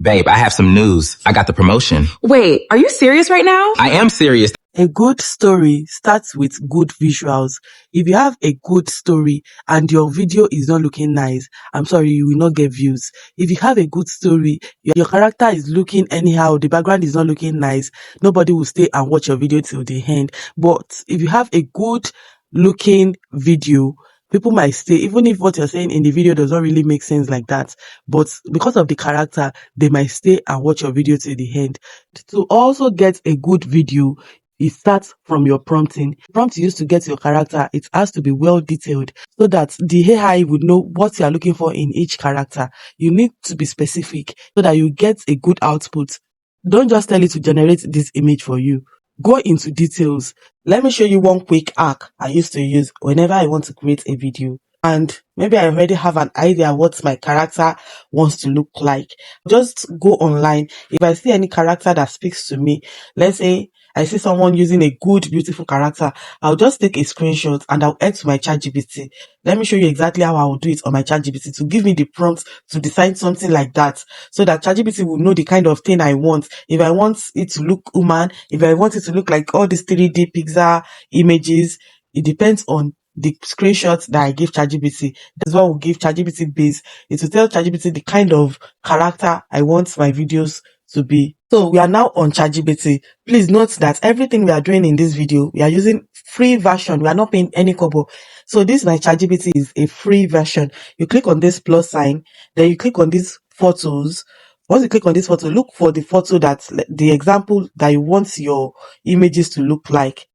Babe, I have some news. I got the promotion. Wait, are you serious right now? I am serious. A good story starts with good visuals. If you have a good story and your video is not looking nice, I'm sorry, you will not get views. If you have a good story, your character is looking anyhow, the background is not looking nice, nobody will stay and watch your video till the end. But if you have a good looking video, people might stay, even if what you're saying in the video does not really make sense like that. But because of the character, they might stay and watch your video till the end. To also get a good video, it starts from your prompting. Prompt you use to get your character, it has to be well detailed so that the AI would know what you are looking for in each character. You need to be specific so that you get a good output. Don't just tell it to generate this image for you. Go into details. Let me show you one quick hack I used to use whenever I want to create a video. And maybe I already have an idea what my character wants to look like. Just go online. If I see any character that speaks to me, let's say I see someone using a good, beautiful character, I'll just take a screenshot and I'll add to my ChatGPT. Let me show you exactly how I will do it on my ChatGPT to give me the prompt to design something like that, so that ChatGPT will know the kind of thing I want. If I want it to look human, if I want it to look like all these 3D Pixar images, it depends on the screenshots that I give ChatGPT. That's what will give ChatGPT base. It will tell ChatGPT the kind of character I want my videos to be. So we are now on ChatGPT. Please note that everything we are doing in this video, we are using free version. We are not paying any kobo. So this my ChatGPT is a free version. You click on this plus sign, then you click on these photos. Once you click on this photo, look for the photo that the example that you want your images to look like.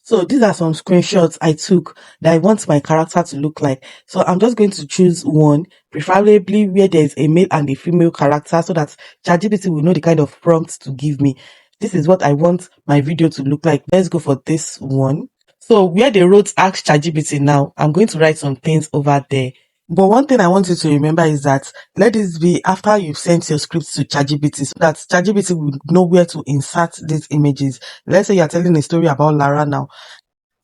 So these are some screenshots I took that I want my character to look like. So I'm just going to choose one, preferably where there is a male and a female character, so that ChatGPT will know the kind of prompt to give me. This is what I want my video to look like. Let's go for this one. So where they wrote ask ChatGPT now, I'm going to write some things over there. But one thing I want you to remember is that let this be after you've sent your script to ChatGPT, so that ChatGPT will know where to insert these images. Let's say you're telling a story about Lara now.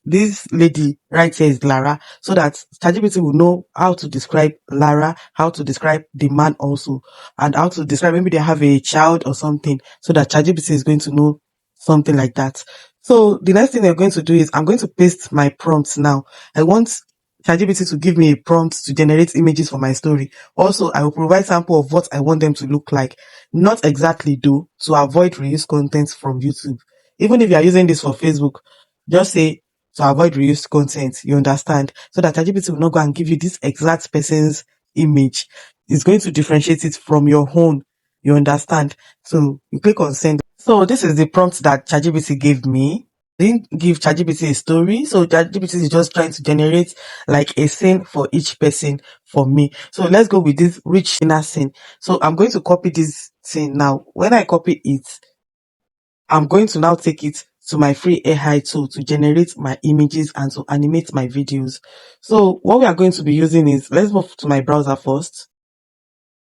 This lady right here is Lara, so that ChatGPT will know how to describe Lara, how to describe the man also, and how to describe, maybe they have a child or something, so that ChatGPT is going to know something like that. So the next thing we're going to do is I'm going to paste my prompts now. I want ChatGPT to give me a prompt to generate images for my story. Also, I will provide sample of what I want them to look like. Not exactly though, to avoid reuse content from YouTube. Even if you are using this for Facebook, just say to avoid reused content, you understand? So that ChatGPT will not go and give you this exact person's image. It's going to differentiate it from your own. You understand? So you click on send. So this is the prompt that ChatGPT gave me. I didn't give ChatGPT a story, so ChatGPT is just trying to generate like a scene for each person for me. So let's go with this rich inner scene. So I'm going to copy this scene now. When I copy it, I'm going to now take it to my free AI tool to generate my images and to animate my videos. So what we are going to be using is, let's move to my browser first.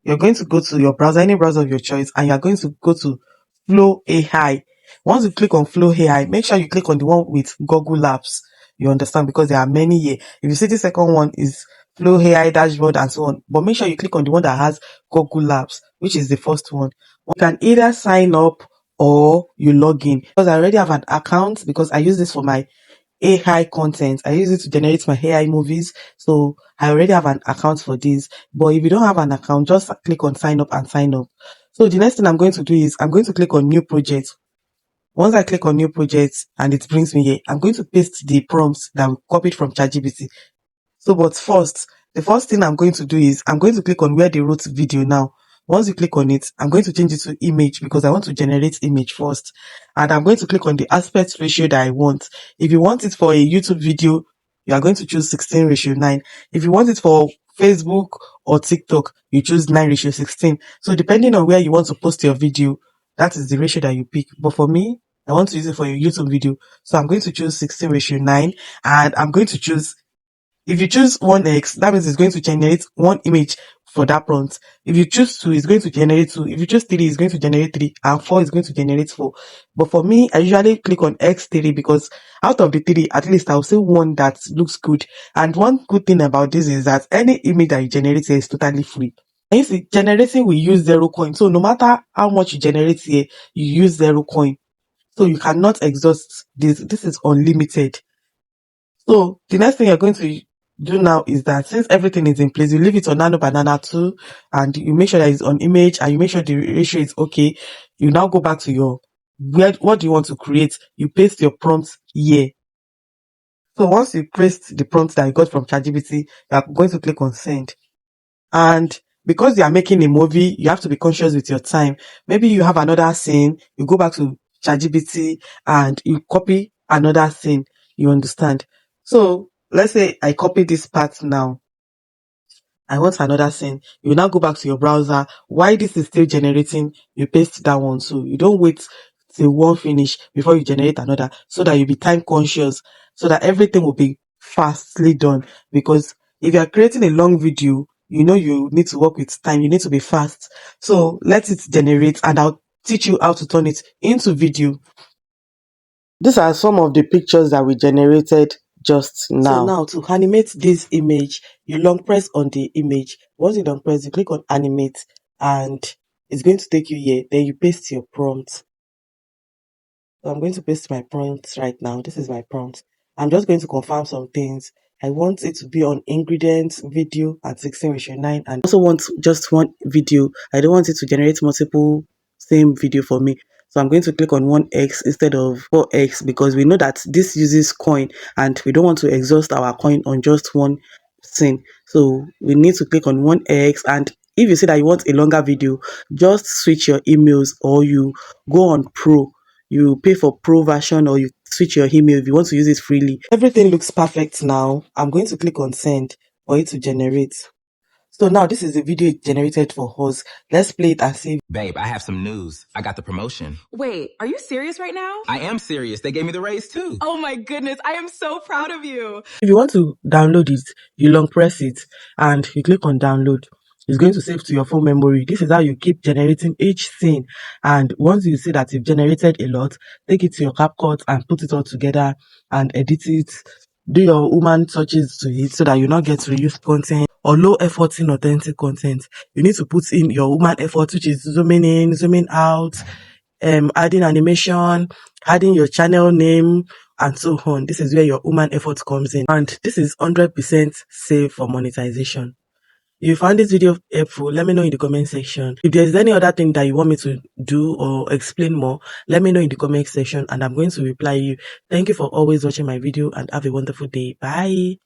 You're going to go to your browser, any browser of your choice, and you're going to go to Flow AI. Once you click on Flow AI, make sure you click on the one with Google Labs. You understand? Because there are many here. If you see the second one is Flow AI dashboard and so on, but make sure you click on the one that has Google Labs, which is the first one. You can either sign up or you log in, because I already have an account, because I use this for my AI content. I use it to generate my AI movies. So I already have an account for this. But if you don't have an account, just click on sign up and sign up. So the next thing I'm going to do is I'm going to click on new project. Once I click on new project and it brings me here, I'm going to paste the prompts that we copied from ChatGPT. So, but first, the first thing I'm going to do is I'm going to click on where they wrote video now. Once you click on it, I'm going to change it to image because I want to generate image first. And I'm going to click on the aspect ratio that I want. If you want it for a YouTube video, you are going to choose 16:9. If you want it for Facebook or TikTok, you choose 9:16. So depending on where you want to post your video, that is the ratio that you pick. But for me, I want to use it for a YouTube video. So I'm going to choose 16:9 and I'm going to choose, if you choose 1x, that means it's going to generate one image for that prompt. If you choose 2, it's going to generate 2. If you choose 3, it's going to generate 3. And 4 is going to generate 4. But for me, I usually click on X3 because out of the 3, at least I'll see one that looks good. And one good thing about this is that any image that you generate here is totally free. And you see, generating will use 0 coin. So no matter how much you generate here, you use 0 coin. So you cannot exhaust this. This is unlimited. So the next thing you're going to do now is that since everything is in place, you leave it on Nano Banana 2 and you make sure that it's on image and you make sure the ratio is okay. You now go back to your what do you want to create? You paste your prompts here. So once you paste the prompt that you got from ChatGPT, you are going to click on send. And because you are making a movie, you have to be conscious with your time. Maybe you have another scene, you go back to ChatGPT and you copy another scene. You understand? So let's say I copy this part now. I want another scene. You now go back to your browser. While this is still generating, you paste that one. So you don't wait till one finish before you generate another, so that you'll be time conscious, so that everything will be fastly done. Because if you are creating a long video, you know you need to work with time. You need to be fast. So let it generate and I'll teach you how to turn it into video. These are some of the pictures that we generated just now. So now to animate this image, you long press on the image. Once you long press, you click on animate and it's going to take you here. Then you paste your prompt. So I'm going to paste my prompt right now. This is my prompt. I'm just going to confirm some things. I want it to be on ingredients, video at 16:9, and I also want just one video. I don't want it to generate multiple same video for me. So I'm going to click on 1x instead of 4x because we know that this uses coin and we don't want to exhaust our coin on just one scene. So we need to click on 1x, and if you say that you want a longer video, just switch your emails or you go on pro. You pay for pro version or you switch your email if you want to use it freely. Everything looks perfect now. I'm going to click on send for it to generate. So now this is the video it generated for us. Let's play it and see. Babe, I have some news. I got the promotion. Wait, are you serious right now? I am serious. They gave me the raise too. Oh my goodness, I am so proud of you. If you want to download it, you long press it and you click on download. It's going to save to your phone memory. This is how you keep generating each scene. And once you see that you've generated a lot, take it to your CapCut and put it all together and edit it. Do your human touches to it so that you not get reused content or low effort inauthentic content. You need to put in your human effort, which is zooming in, zooming out, adding animation, adding your channel name, and so on. This is where your human effort comes in. And this is 100% safe for monetization. If you found this video helpful, let me know in the comment section. If there's any other thing that you want me to do or explain more, let me know in the comment section and I'm going to reply you. Thank you for always watching my video and have a wonderful day. Bye.